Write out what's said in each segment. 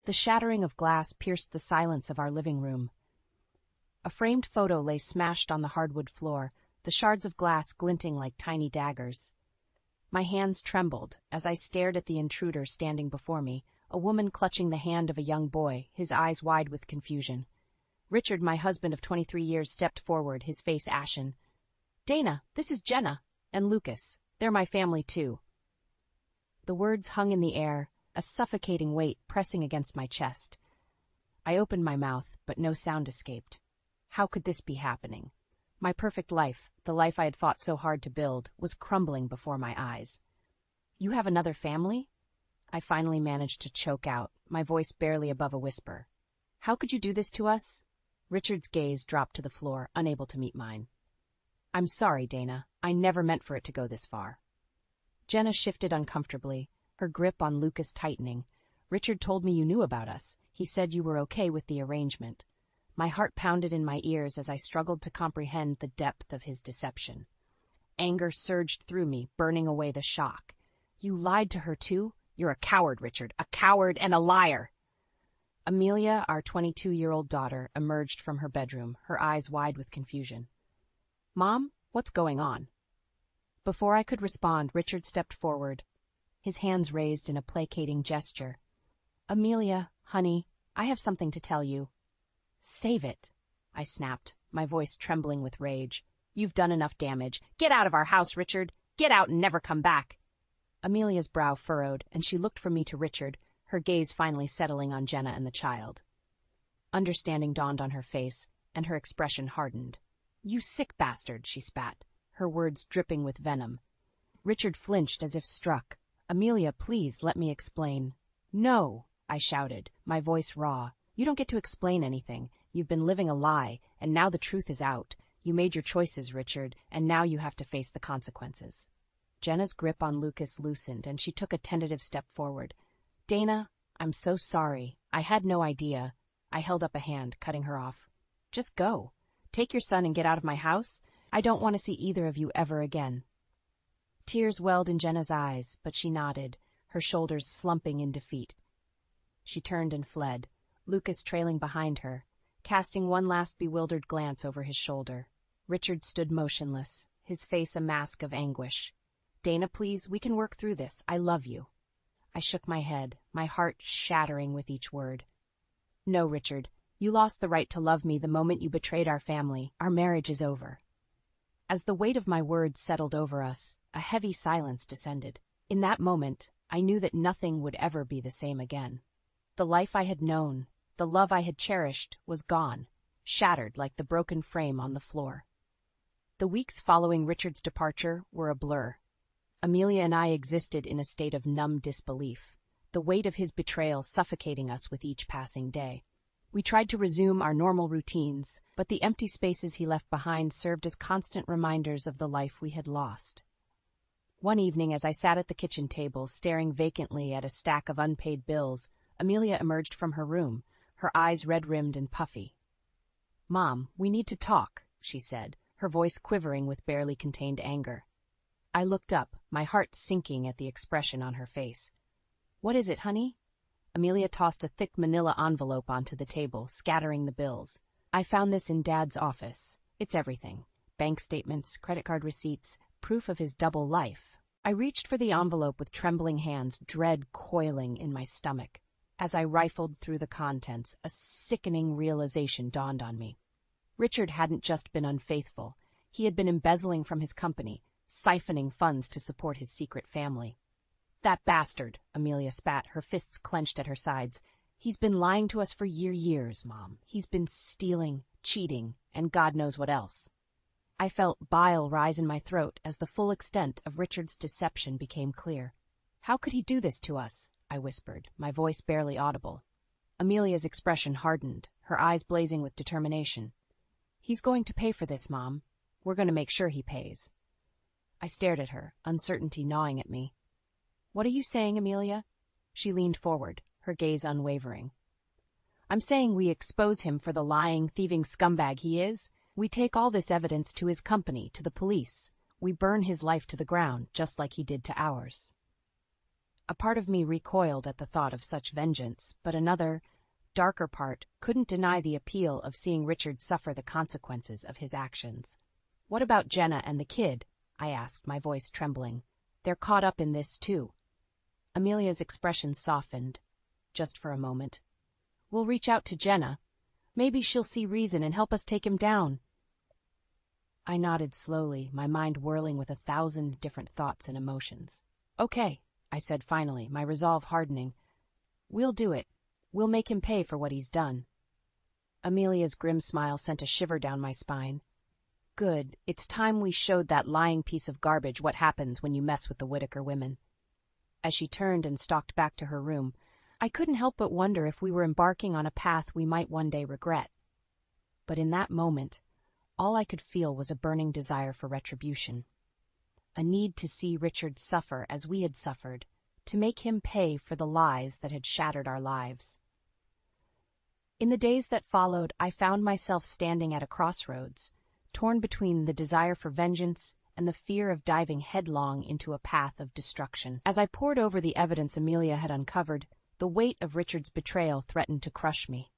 The shattering of glass pierced the silence of our living room. A framed photo lay smashed on the hardwood floor, the shards of glass glinting like tiny daggers. My hands trembled as I stared at the intruder standing before me, a woman clutching the hand of a young boy, his eyes wide with confusion. Richard, my husband of 23 years, stepped forward, his face ashen. "Dana, this is Jenna, and Lucas. They're my family, too." The words hung in the air, a suffocating weight pressing against my chest. I opened my mouth, but no sound escaped. How could this be happening? My perfect life, the life I had fought so hard to build, was crumbling before my eyes. "You have another family?" I finally managed to choke out, my voice barely above a whisper. "How could you do this to us?" Richard's gaze dropped to the floor, unable to meet mine. "I'm sorry, Dana. I never meant for it to go this far." Jenna shifted uncomfortably, her grip on Lucas tightening. "Richard told me you knew about us. He said you were okay with the arrangement." My heart pounded in my ears as I struggled to comprehend the depth of his deception. Anger surged through me, burning away the shock. "You lied to her, too? You're a coward, Richard, a coward and a liar!" Amelia, our 22-year-old daughter, emerged from her bedroom, her eyes wide with confusion. "Mom, what's going on?" Before I could respond, Richard stepped forward, his hands raised in a placating gesture. "Amelia, honey, I have something to tell you." "Save it," I snapped, my voice trembling with rage. "You've done enough damage. Get out of our house, Richard. Get out and never come back." Amelia's brow furrowed, and she looked from me to Richard, her gaze finally settling on Jenna and the child. Understanding dawned on her face, and her expression hardened. "You sick bastard," she spat, her words dripping with venom. Richard flinched as if struck. "Amelia, please, let me explain." "No," I shouted, my voice raw. "You don't get to explain anything. You've been living a lie, and now the truth is out. You made your choices, Richard, and now you have to face the consequences." Jenna's grip on Lucas loosened, and she took a tentative step forward. "Dana, I'm so sorry. I had no idea." I held up a hand, cutting her off. "Just go. Take your son and get out of my house. I don't want to see either of you ever again." Tears welled in Jenna's eyes, but she nodded, her shoulders slumping in defeat. She turned and fled, Lucas trailing behind her, casting one last bewildered glance over his shoulder. Richard stood motionless, his face a mask of anguish. "Dana, please, we can work through this. I love you." I shook my head, my heart shattering with each word. "No, Richard, you lost the right to love me the moment you betrayed our family. Our marriage is over." As the weight of my words settled over us, a heavy silence descended. In that moment, I knew that nothing would ever be the same again. The life I had known, the love I had cherished, was gone, shattered like the broken frame on the floor. The weeks following Richard's departure were a blur. Amelia and I existed in a state of numb disbelief, the weight of his betrayal suffocating us with each passing day. We tried to resume our normal routines, but the empty spaces he left behind served as constant reminders of the life we had lost. One evening, as I sat at the kitchen table, staring vacantly at a stack of unpaid bills, Amelia emerged from her room, her eyes red-rimmed and puffy. "Mom, we need to talk," she said, her voice quivering with barely contained anger. I looked up, my heart sinking at the expression on her face. "What is it, honey?" Amelia tossed a thick manila envelope onto the table, scattering the bills. "I found this in Dad's office. It's everything. Bank statements, credit card receipts, proof of his double life." I reached for the envelope with trembling hands, dread coiling in my stomach. As I rifled through the contents, a sickening realization dawned on me. Richard hadn't just been unfaithful. He had been embezzling from his company, siphoning funds to support his secret family. "That bastard," Amelia spat, her fists clenched at her sides. "He's been lying to us for years, Mom. He's been stealing, cheating, and God knows what else." I felt bile rise in my throat as the full extent of Richard's deception became clear. "How could he do this to us?" I whispered, my voice barely audible. Amelia's expression hardened, her eyes blazing with determination. "He's going to pay for this, Mom. We're going to make sure he pays." I stared at her, uncertainty gnawing at me. "What are you saying, Amelia?" She leaned forward, her gaze unwavering. "I'm saying we expose him for the lying, thieving scumbag he is. We take all this evidence to his company, to the police. We burn his life to the ground, just like he did to ours." A part of me recoiled at the thought of such vengeance, but another, darker part couldn't deny the appeal of seeing Richard suffer the consequences of his actions. "What about Jenna and the kid?" I asked, my voice trembling. "They're caught up in this, too." Amelia's expression softened, just for a moment. "We'll reach out to Jenna. Maybe she'll see reason and help us take him down." I nodded slowly, my mind whirling with 1,000 different thoughts and emotions. "Okay," I said finally, my resolve hardening. "We'll do it. We'll make him pay for what he's done." Amelia's grim smile sent a shiver down my spine. "Good. It's time we showed that lying piece of garbage what happens when you mess with the Whittaker women." As she turned and stalked back to her room, I couldn't help but wonder if we were embarking on a path we might one day regret. But in that moment, all I could feel was a burning desire for retribution. A need to see Richard suffer as we had suffered, to make him pay for the lies that had shattered our lives. In the days that followed, I found myself standing at a crossroads, torn between the desire for vengeance and the fear of diving headlong into a path of destruction. As I pored over the evidence Amelia had uncovered, the weight of Richard's betrayal threatened to crush me.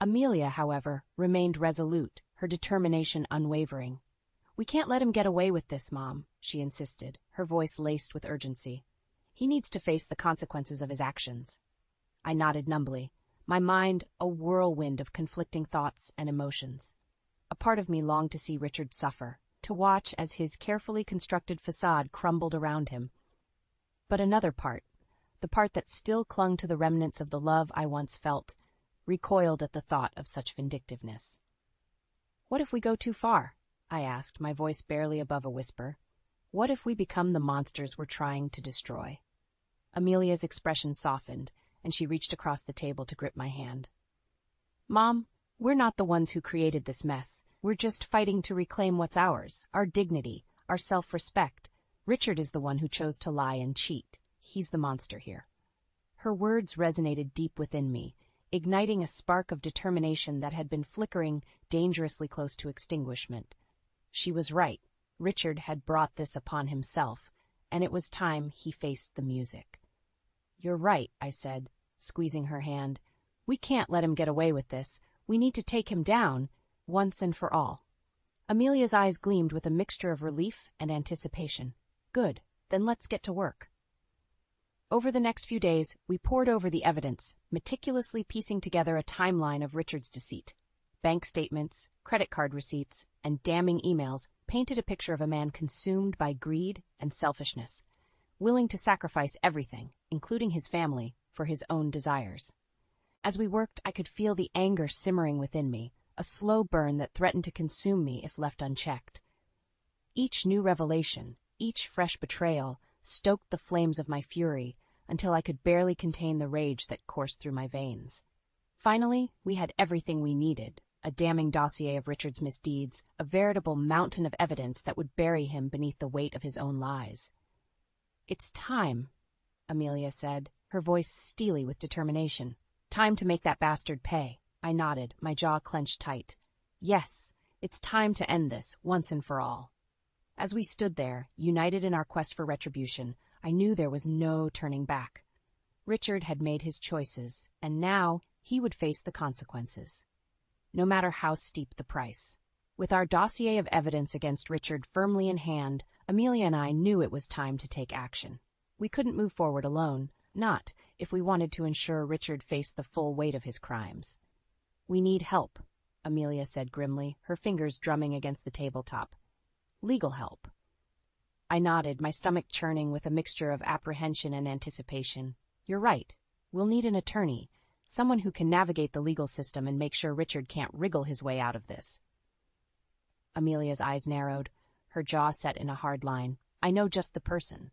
Amelia, however, remained resolute, her determination unwavering. "We can't let him get away with this, Mom," she insisted, her voice laced with urgency. "He needs to face the consequences of his actions." I nodded numbly, my mind a whirlwind of conflicting thoughts and emotions. A part of me longed to see Richard suffer, to watch as his carefully constructed facade crumbled around him. But another part, the part that still clung to the remnants of the love I once felt, recoiled at the thought of such vindictiveness. "What if we go too far?" I asked, my voice barely above a whisper. "What if we become the monsters we're trying to destroy?" Amelia's expression softened, and she reached across the table to grip my hand. "Mom, we're not the ones who created this mess. We're just fighting to reclaim what's ours, our dignity, our self-respect. Richard is the one who chose to lie and cheat. He's the monster here." Her words resonated deep within me, igniting a spark of determination that had been flickering dangerously close to extinguishment. She was right. Richard had brought this upon himself, and it was time he faced the music. "You're right," I said, squeezing her hand. "We can't let him get away with this. We need to take him down, once and for all." Amelia's eyes gleamed with a mixture of relief and anticipation. "Good, then let's get to work." Over the next few days, we pored over the evidence, meticulously piecing together a timeline of Richard's deceit. Bank statements, credit card receipts, and damning emails painted a picture of a man consumed by greed and selfishness, willing to sacrifice everything, including his family, for his own desires. As we worked, I could feel the anger simmering within me, a slow burn that threatened to consume me if left unchecked. Each new revelation, each fresh betrayal, stoked the flames of my fury until I could barely contain the rage that coursed through my veins. Finally, we had everything we needed, a damning dossier of Richard's misdeeds, a veritable mountain of evidence that would bury him beneath the weight of his own lies. "It's time," Amelia said, her voice steely with determination. "Time to make that bastard pay." I nodded, my jaw clenched tight. Yes, it's time to end this, once and for all. As we stood there, united in our quest for retribution, I knew there was no turning back. Richard had made his choices, and now he would face the consequences, no matter how steep the price. With our dossier of evidence against Richard firmly in hand, Amelia and I knew it was time to take action. We couldn't move forward alone, not if we wanted to ensure Richard faced the full weight of his crimes. "We need help," Amelia said grimly, her fingers drumming against the tabletop. "Legal help." I nodded, my stomach churning with a mixture of apprehension and anticipation. "You're right. We'll need an attorney, someone who can navigate the legal system and make sure Richard can't wriggle his way out of this." Amelia's eyes narrowed, her jaw set in a hard line. "I know just the person."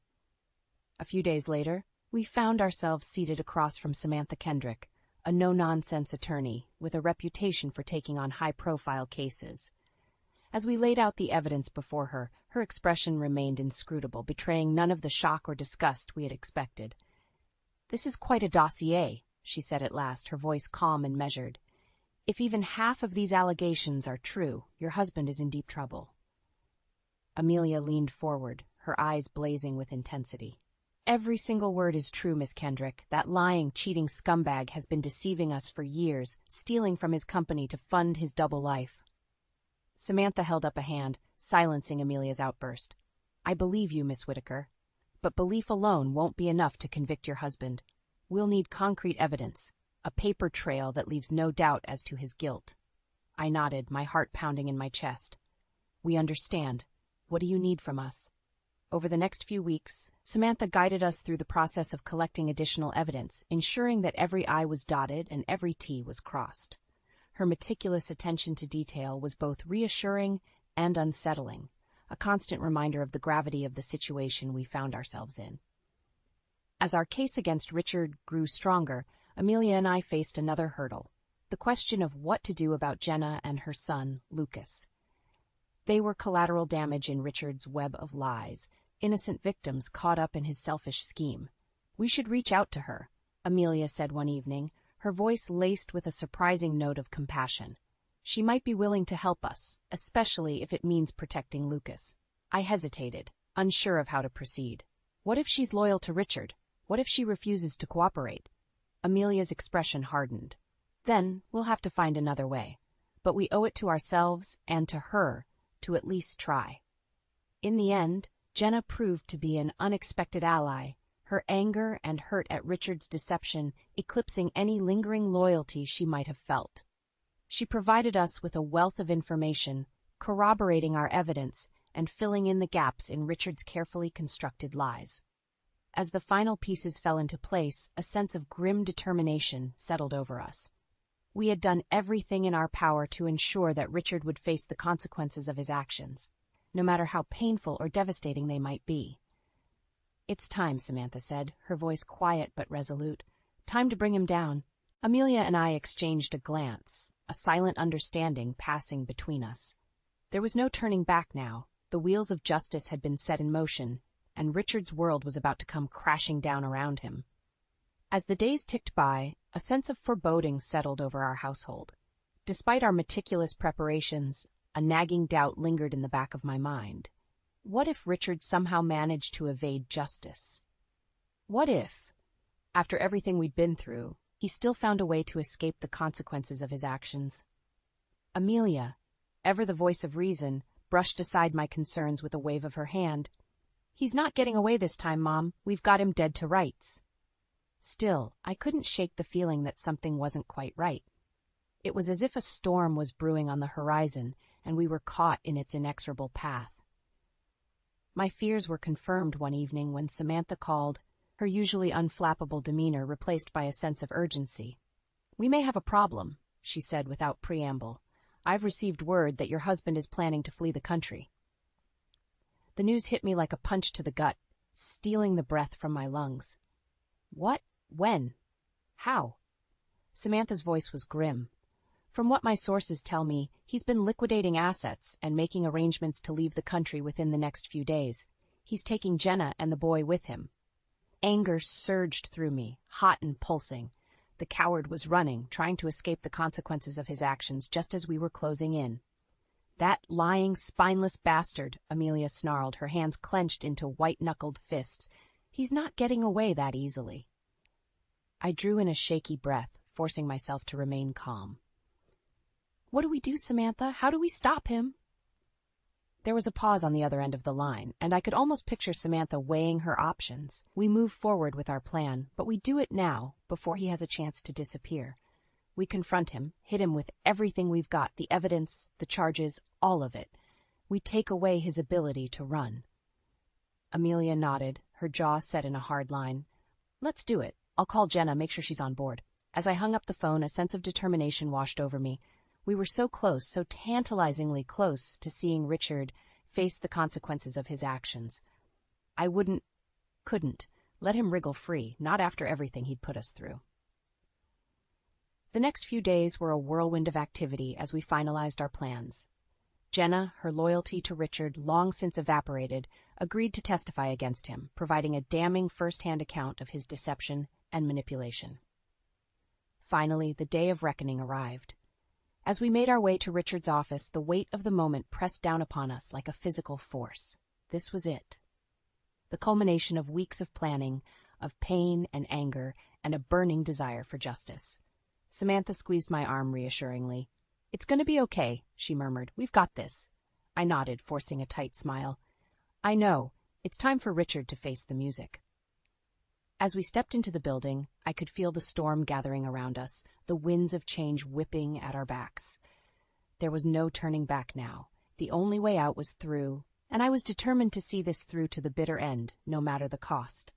A few days later, we found ourselves seated across from Samantha Kendrick, a no-nonsense attorney with a reputation for taking on high-profile cases. As we laid out the evidence before her, her expression remained inscrutable, betraying none of the shock or disgust we had expected. "This is quite a dossier," she said at last, her voice calm and measured. "If even half of these allegations are true, your husband is in deep trouble." Amelia leaned forward, her eyes blazing with intensity. Every single word is true, Miss Kendrick. That lying, cheating scumbag has been deceiving us for years, stealing from his company to fund his double life. Samantha held up a hand, silencing Amelia's outburst. I believe you, Miss Whitaker. But belief alone won't be enough to convict your husband. We'll need concrete evidence, a paper trail that leaves no doubt as to his guilt. I nodded, my heart pounding in my chest. We understand. What do you need from us? Over the next few weeks, Samantha guided us through the process of collecting additional evidence, ensuring that every I was dotted and every T was crossed. Her meticulous attention to detail was both reassuring and unsettling, a constant reminder of the gravity of the situation we found ourselves in. As our case against Richard grew stronger, Amelia and I faced another hurdle, the question of what to do about Jenna and her son, Lucas. They were collateral damage in Richard's web of lies, innocent victims caught up in his selfish scheme. We should reach out to her, Amelia said one evening, her voice laced with a surprising note of compassion. She might be willing to help us, especially if it means protecting Lucas. I hesitated, unsure of how to proceed. What if she's loyal to Richard? What if she refuses to cooperate? Amelia's expression hardened. Then we'll have to find another way. But we owe it to ourselves and to her to at least try. In the end, Jenna proved to be an unexpected ally, her anger and hurt at Richard's deception eclipsing any lingering loyalty she might have felt. She provided us with a wealth of information, corroborating our evidence and filling in the gaps in Richard's carefully constructed lies. As the final pieces fell into place, a sense of grim determination settled over us. We had done everything in our power to ensure that Richard would face the consequences of his actions, no matter how painful or devastating they might be. It's time, Samantha said, her voice quiet but resolute. Time to bring him down. Amelia and I exchanged a glance, a silent understanding passing between us. There was no turning back now. The wheels of justice had been set in motion, and Richard's world was about to come crashing down around him. As the days ticked by, a sense of foreboding settled over our household. Despite our meticulous preparations, a nagging doubt lingered in the back of my mind. What if Richard somehow managed to evade justice? What if, after everything we'd been through, he still found a way to escape the consequences of his actions? Amelia, ever the voice of reason, brushed aside my concerns with a wave of her hand. He's not getting away this time, Mom. We've got him dead to rights. Still, I couldn't shake the feeling that something wasn't quite right. It was as if a storm was brewing on the horizon, and we were caught in its inexorable path. My fears were confirmed one evening when Samantha called, her usually unflappable demeanor replaced by a sense of urgency. We may have a problem, she said without preamble. I've received word that your husband is planning to flee the country. The news hit me like a punch to the gut, stealing the breath from my lungs. What? When? How? Samantha's voice was grim. From what my sources tell me, he's been liquidating assets and making arrangements to leave the country within the next few days. He's taking Jenna and the boy with him. Anger surged through me, hot and pulsing. The coward was running, trying to escape the consequences of his actions just as we were closing in. That lying, spineless bastard, Amelia snarled, her hands clenched into white-knuckled fists. He's not getting away that easily. I drew in a shaky breath, forcing myself to remain calm. What do we do, Samantha? How do we stop him? There was a pause on the other end of the line, and I could almost picture Samantha weighing her options. We move forward with our plan, but we do it now, before he has a chance to disappear. We confront him, hit him with everything we've got, the evidence, the charges, all of it. We take away his ability to run. Amelia nodded, her jaw set in a hard line. Let's do it. I'll call Jenna, make sure she's on board. As I hung up the phone, a sense of determination washed over me. We were so close, so tantalizingly close to seeing Richard face the consequences of his actions. I couldn't, let him wriggle free, not after everything he'd put us through. The next few days were a whirlwind of activity as we finalized our plans. Jenna, her loyalty to Richard long since evaporated, agreed to testify against him, providing a damning first-hand account of his deception and manipulation. Finally, the day of reckoning arrived. As we made our way to Richard's office, the weight of the moment pressed down upon us like a physical force. This was it. the culmination of weeks of planning, of pain and anger, and a burning desire for justice. Samantha squeezed my arm reassuringly. "It's going to be okay," she murmured. "We've got this." I nodded, forcing a tight smile. "I know. It's time for Richard to face the music." As we stepped into the building, I could feel the storm gathering around us, the winds of change whipping at our backs. There was no turning back now. The only way out was through, and I was determined to see this through to the bitter end, no matter the cost.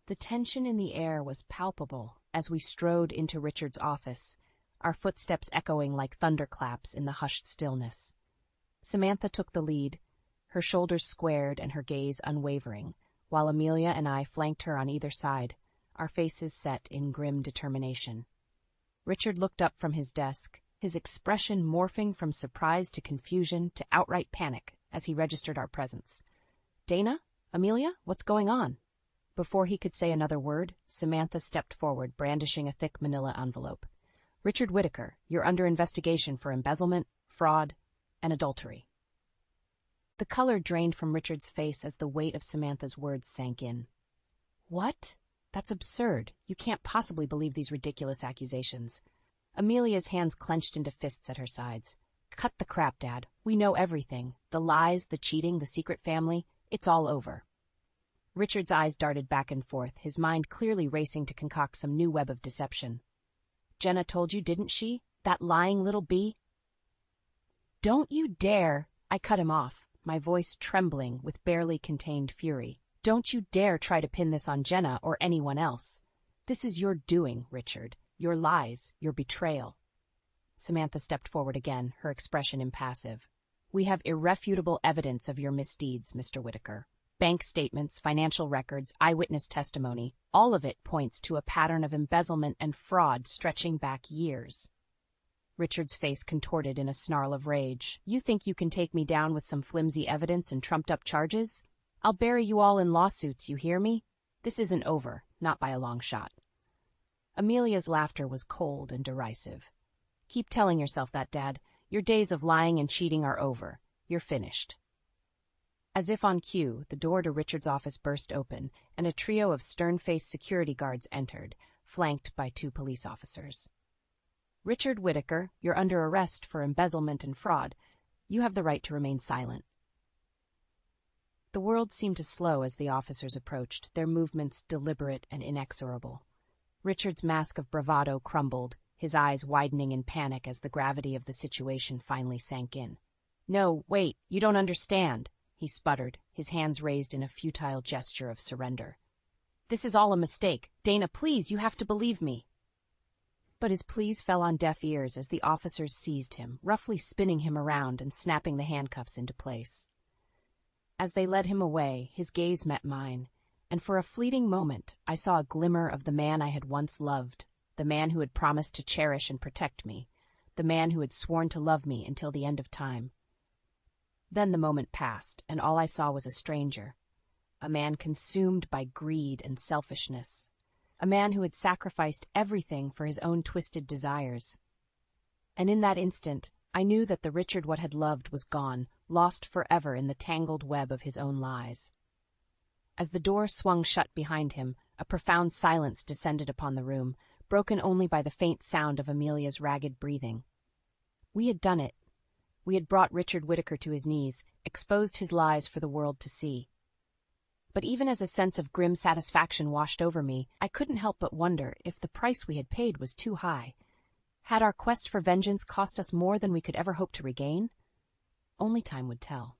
The tension in the air was palpable as we strode into Richard's office, our footsteps echoing like thunderclaps in the hushed stillness. Samantha took the lead, her shoulders squared and her gaze unwavering, while Amelia and I flanked her on either side, our faces set in grim determination. Richard looked up from his desk, his expression morphing from surprise to confusion to outright panic as he registered our presence. "Dana? Amelia? What's going on?" Before he could say another word, Samantha stepped forward, brandishing a thick manila envelope. "Richard Whittaker, you're under investigation for embezzlement, fraud, and adultery." The color drained from Richard's face as the weight of Samantha's words sank in. "What? That's absurd. You can't possibly believe these ridiculous accusations." Amelia's hands clenched into fists at her sides. "Cut the crap, Dad. We know everything. The lies, the cheating, the secret family. It's all over." Richard's eyes darted back and forth, his mind clearly racing to concoct some new web of deception. "Jenna told you, didn't she? That lying little bee?" "Don't you dare!" I cut him off, my voice trembling with barely contained fury. "Don't you dare try to pin this on Jenna or anyone else. This is your doing, Richard. Your lies, your betrayal." Samantha stepped forward again, her expression impassive. "We have irrefutable evidence of your misdeeds, Mr. Whittaker. Bank statements, financial records, eyewitness testimony, all of it points to a pattern of embezzlement and fraud stretching back years." Richard's face contorted in a snarl of rage. "You think you can take me down with some flimsy evidence and trumped-up charges? I'll bury you all in lawsuits, you hear me? This isn't over, not by a long shot." Amelia's laughter was cold and derisive. "Keep telling yourself that, Dad. Your days of lying and cheating are over. You're finished." As if on cue, the door to Richard's office burst open, and a trio of stern-faced security guards entered, flanked by 2 police officers. "Richard Whittaker, you're under arrest for embezzlement and fraud. You have the right to remain silent." The world seemed to slow as the officers approached, their movements deliberate and inexorable. Richard's mask of bravado crumbled, his eyes widening in panic as the gravity of the situation finally sank in. "No, wait, you don't understand," he sputtered, his hands raised in a futile gesture of surrender. "This is all a mistake. Dana, please, you have to believe me." But his pleas fell on deaf ears as the officers seized him, roughly spinning him around and snapping the handcuffs into place. As they led him away, his gaze met mine, and for a fleeting moment I saw a glimmer of the man I had once loved, the man who had promised to cherish and protect me, the man who had sworn to love me until the end of time. Then the moment passed, and all I saw was a stranger, a man consumed by greed and selfishness, a man who had sacrificed everything for his own twisted desires. And in that instant, I knew that the Richard what had loved was gone, lost forever in the tangled web of his own lies. As the door swung shut behind him, a profound silence descended upon the room, broken only by the faint sound of Amelia's ragged breathing. We had done it. We had brought Richard Whittaker to his knees, exposed his lies for the world to see. But even as a sense of grim satisfaction washed over me, I couldn't help but wonder if the price we had paid was too high. Had our quest for vengeance cost us more than we could ever hope to regain? Only time would tell.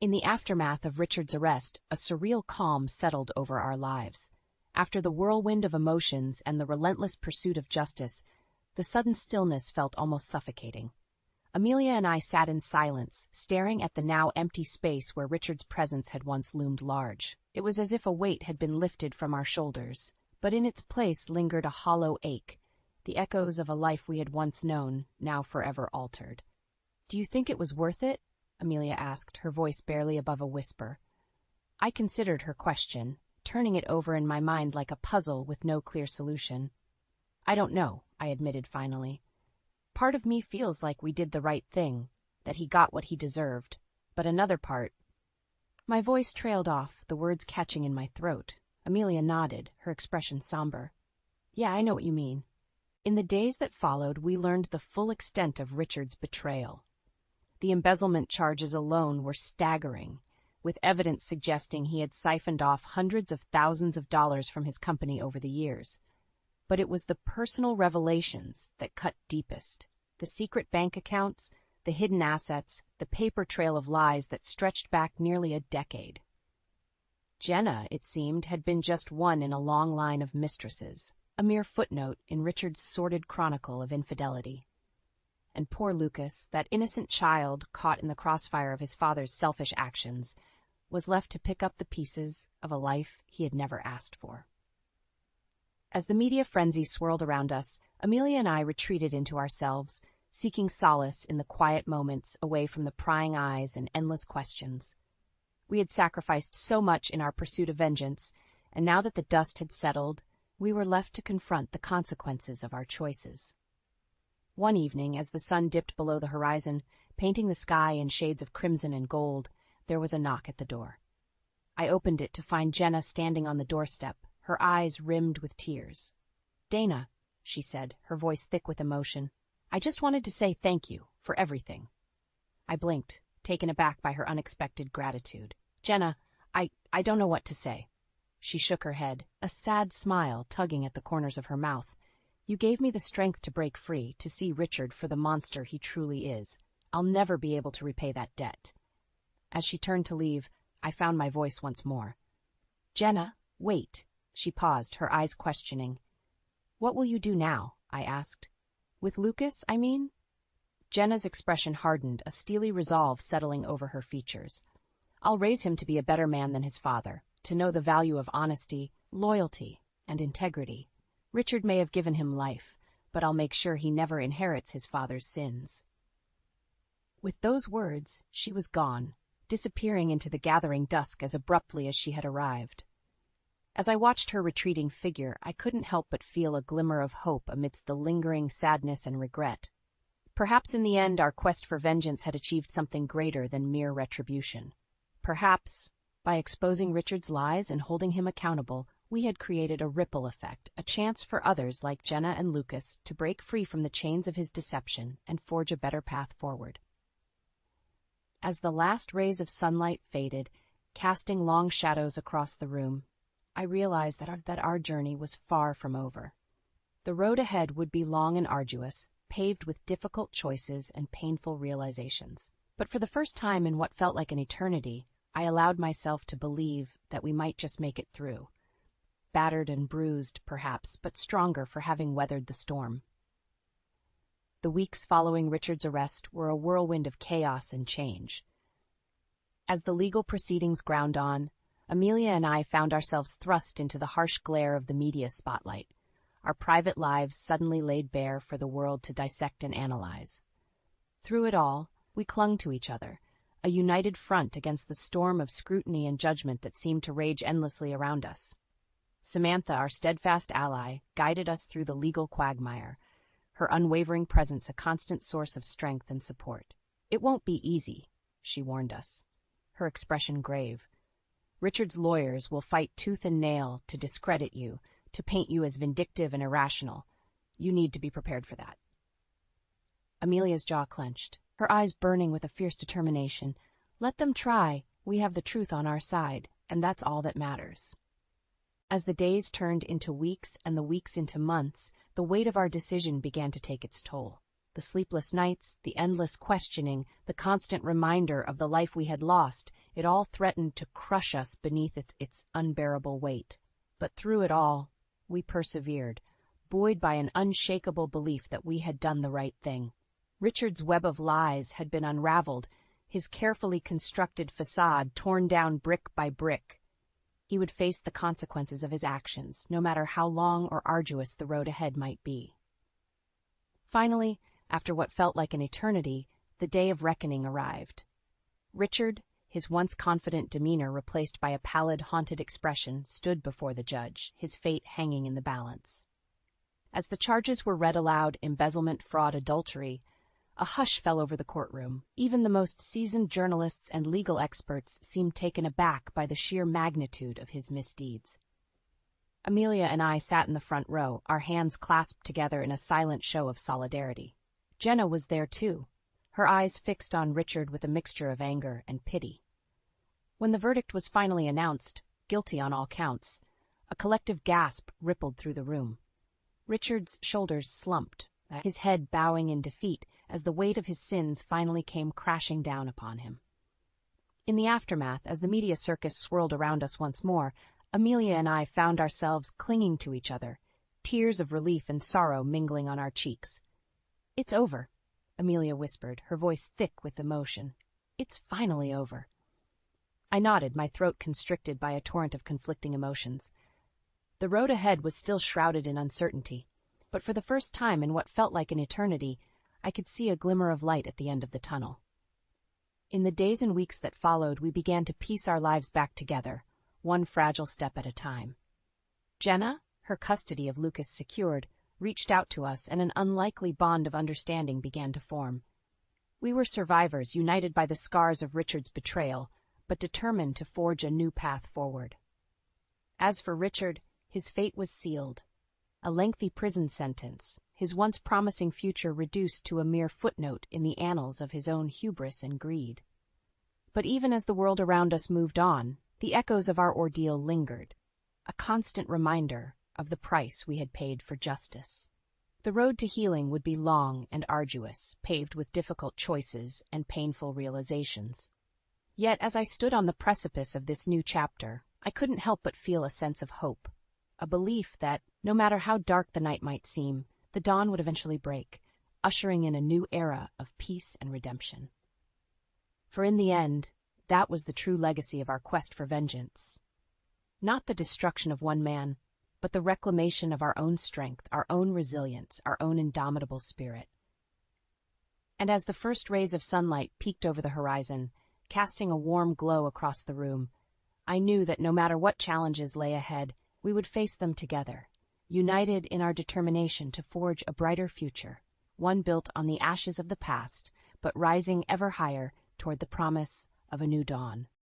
In the aftermath of Richard's arrest, a surreal calm settled over our lives. After the whirlwind of emotions and the relentless pursuit of justice, the sudden stillness felt almost suffocating. Amelia and I sat in silence, staring at the now empty space where Richard's presence had once loomed large. It was as if a weight had been lifted from our shoulders, but in its place lingered a hollow ache, the echoes of a life we had once known, now forever altered. "Do you think it was worth it?" Amelia asked, her voice barely above a whisper. I considered her question, turning it over in my mind like a puzzle with no clear solution. "I don't know," I admitted finally. "Part of me feels like we did the right thing, that he got what he deserved, but another part..." My voice trailed off, the words catching in my throat. Amelia nodded, her expression somber. Yeah, I know what you mean. In the days that followed, we learned the full extent of Richard's betrayal. The embezzlement charges alone were staggering, with evidence suggesting he had siphoned off hundreds of thousands of dollars from his company over the years. But it was the personal revelations that cut deepest. The secret bank accounts, the hidden assets, the paper trail of lies that stretched back nearly a decade. Jenna, it seemed, had been just one in a long line of mistresses, a mere footnote in Richard's sordid chronicle of infidelity. And poor Lucas, that innocent child caught in the crossfire of his father's selfish actions, was left to pick up the pieces of a life he had never asked for. As the media frenzy swirled around us, Amelia and I retreated into ourselves, seeking solace in the quiet moments away from the prying eyes and endless questions. We had sacrificed so much in our pursuit of vengeance, and now that the dust had settled, we were left to confront the consequences of our choices. One evening, as the sun dipped below the horizon, painting the sky in shades of crimson and gold, there was a knock at the door. I opened it to find Jenna standing on the doorstep, her eyes rimmed with tears. "Dana," she said, her voice thick with emotion, "I just wanted to say thank you for everything." I blinked, taken aback by her unexpected gratitude. "Jenna, I don't know what to say." She shook her head, a sad smile tugging at the corners of her mouth. "You gave me the strength to break free, to see Richard for the monster he truly is. I'll never be able to repay that debt." As she turned to leave, I found my voice once more. "Jenna, wait." She paused, her eyes questioning. "What will you do now?" I asked. "With Lucas, I mean?" Jenna's expression hardened, a steely resolve settling over her features. "I'll raise him to be a better man than his father, to know the value of honesty, loyalty, and integrity. Richard may have given him life, but I'll make sure he never inherits his father's sins." With those words, she was gone, disappearing into the gathering dusk as abruptly as she had arrived. As I watched her retreating figure, I couldn't help but feel a glimmer of hope amidst the lingering sadness and regret. Perhaps in the end our quest for vengeance had achieved something greater than mere retribution. Perhaps, by exposing Richard's lies and holding him accountable, we had created a ripple effect, a chance for others like Jenna and Lucas to break free from the chains of his deception and forge a better path forward. As the last rays of sunlight faded, casting long shadows across the room, I realized that our journey was far from over. The road ahead would be long and arduous, paved with difficult choices and painful realizations. But for the first time in what felt like an eternity, I allowed myself to believe that we might just make it through. Battered and bruised, perhaps, but stronger for having weathered the storm. The weeks following Richard's arrest were a whirlwind of chaos and change. As the legal proceedings ground on, Amelia and I found ourselves thrust into the harsh glare of the media spotlight, our private lives suddenly laid bare for the world to dissect and analyze. Through it all, we clung to each other, a united front against the storm of scrutiny and judgment that seemed to rage endlessly around us. Samantha, our steadfast ally, guided us through the legal quagmire, her unwavering presence a constant source of strength and support. "It won't be easy," she warned us, her expression grave. "Richard's lawyers will fight tooth and nail to discredit you, to paint you as vindictive and irrational. You need to be prepared for that." Amelia's jaw clenched, her eyes burning with a fierce determination. "Let them try. We have the truth on our side, and that's all that matters." As the days turned into weeks and the weeks into months, the weight of our decision began to take its toll. The sleepless nights, the endless questioning, the constant reminder of the life we had lost, it all threatened to crush us beneath its unbearable weight. But through it all, we persevered, buoyed by an unshakable belief that we had done the right thing. Richard's web of lies had been unraveled, his carefully constructed facade torn down brick by brick. He would face the consequences of his actions, no matter how long or arduous the road ahead might be. Finally, after what felt like an eternity, the day of reckoning arrived. Richard, his once confident demeanor replaced by a pallid, haunted expression, stood before the judge, his fate hanging in the balance. As the charges were read aloud, embezzlement, fraud, adultery, A hush fell over the courtroom. Even the most seasoned journalists and legal experts seemed taken aback by the sheer magnitude of his misdeeds. Amelia and I sat in the front row, our hands clasped together in a silent show of solidarity. Jenna was there too, her eyes fixed on Richard with a mixture of anger and pity. When the verdict was finally announced, guilty on all counts, a collective gasp rippled through the room. Richard's shoulders slumped, his head bowing in defeat as the weight of his sins finally came crashing down upon him. In the aftermath, as the media circus swirled around us once more, Amelia and I found ourselves clinging to each other, tears of relief and sorrow mingling on our cheeks. "It's over," Amelia whispered, her voice thick with emotion. "It's finally over." I nodded, my throat constricted by a torrent of conflicting emotions. The road ahead was still shrouded in uncertainty, but for the first time in what felt like an eternity, I could see a glimmer of light at the end of the tunnel. In the days and weeks that followed, we began to piece our lives back together, one fragile step at a time. Jenna, her custody of Lucas secured, reached out to us, and an unlikely bond of understanding began to form. We were survivors, united by the scars of Richard's betrayal, but determined to forge a new path forward. As for Richard, his fate was sealed. A lengthy prison sentence, his once promising future reduced to a mere footnote in the annals of his own hubris and greed. But even as the world around us moved on, the echoes of our ordeal lingered, a constant reminder of the price we had paid for justice. The road to healing would be long and arduous, paved with difficult choices and painful realizations. Yet, as I stood on the precipice of this new chapter, I couldn't help but feel a sense of hope, a belief that, no matter how dark the night might seem, the dawn would eventually break, ushering in a new era of peace and redemption. For in the end, that was the true legacy of our quest for vengeance. Not the destruction of one man, but the reclamation of our own strength, our own resilience, our own indomitable spirit. And as the first rays of sunlight peeked over the horizon, casting a warm glow across the room, I knew that no matter what challenges lay ahead, we would face them together, united in our determination to forge a brighter future, one built on the ashes of the past, but rising ever higher toward the promise of a new dawn.